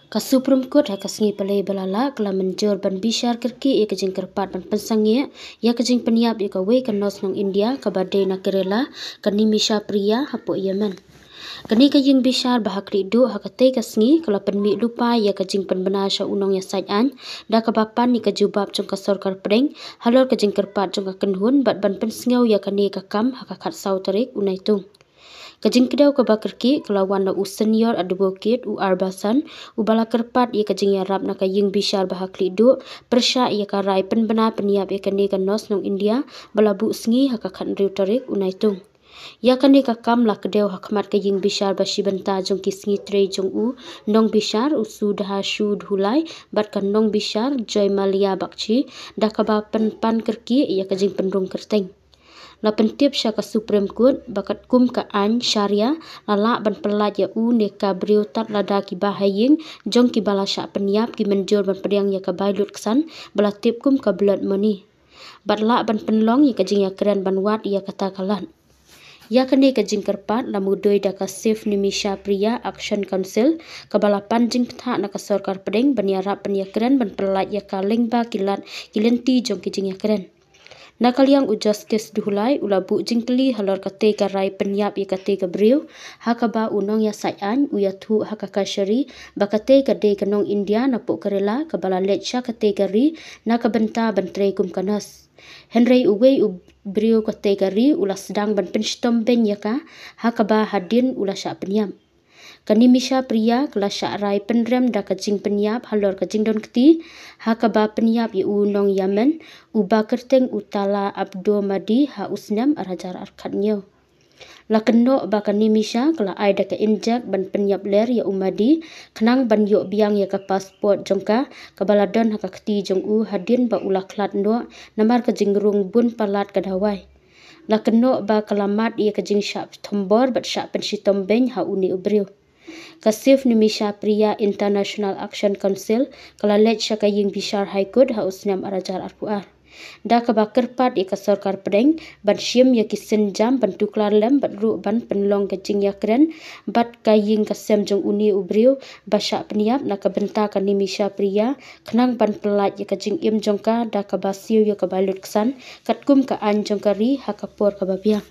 Ka Supreme Court ha kasngi palai balala kala menjor ban bishar kerki ya kajing kerpat ban pensangye ya kajing peniap ya ka wei ka nos nong India ka badai na Kerala ka nimisha priya hapo Yemen. Kani kajing bishar bahakri do hakate kasngi kala penmi lupa ya kajing penbena sha unong ya sajan da ka bapan ni ka jubab chung ka sarkar preng halor kajing kerpat chung ka kenhun bat ban pensngau ya kani ka kam hakakat sau tarik unai tung. Kajing kedau ke bakerki kelawan na senior advocate arbasan bala kerpat ia kajing ya rap na kajing bishar bahakli do persya ia karai penbena peniap ia kani ka nos nong India balabu sngi hakakat riu tarik unai tung. Ya kani ka kam la kedau hakmat kajing bishar basibenta jong kisngi trei jong nong bishar sudah sud hulai bat kan nong bishar joy malia bakchi da ka ba pan kerki ia kajing pendung kerteng. La pentip sya ka Supreme Court bakat kum ka an syariah lala ban pelat ya ne ka brio tat lada ki bahaying jong ki bala sya peniap ki menjor ban pediang ya ka bailut ksan bala tip kum ka blood money bat la ban penlong ya kajing ya keren ban wat ya kata kalan ya kani kajing kerpat la mudoi da ka Safe Nimisha Priya Action Council ka bala panjing tha na ka sarkar pedeng ban ya rap ban ya keren ban pelat ya ka lengba kilat kilenti jong ki jing ya keren. Nakaliang justice duhulai ulabu jingkeli halor kate karai penyap ya kate kabriu hakaba unong ya sayan uya thu hakakashari bakate kade kanong India napuk Kerala kabala lecha kate kari nakabenta bantre kum kanas Henry uwe ubriu kate kari ula sedang ban penstom ben yaka hakaba hadin ula sya penyap. Kani misha priya kala sya'rai penrem da kajing penyap halor kajing don keti hakaba penyap ya unong Yemen uba kerteng utala abdo madi ha usnam arajar arkadnyo. La keno ba kani misha kala ai da ka injak ban penyap ler ya umadi kenang ban yo biang ya ka pasport jongka kabala don haka keti jong hadin ba ula klat no namar kajing rung bun palat kadawai. La keno ba kalamat ya kajing syap tombor bat syap pensitom ben ha uni ubriu. Ka Safe Nimisha Priya International Action Council kala lech sya kaying bishar High Court ha usnam arajar arpuar. Da ka ba kerpat ya ka sarkar pedeng ban syim ya kisen jam ban tuklar lem bat ru ban penlong kajing ya keren bat kaying ka sem jong uni ubriu basya peniap na ka benta ka Nimisha Priya kenang ban pelat ya kajing im jongka da ka basiu ya ka balut ksan katkum ka an jongkari hakapor ka babiang.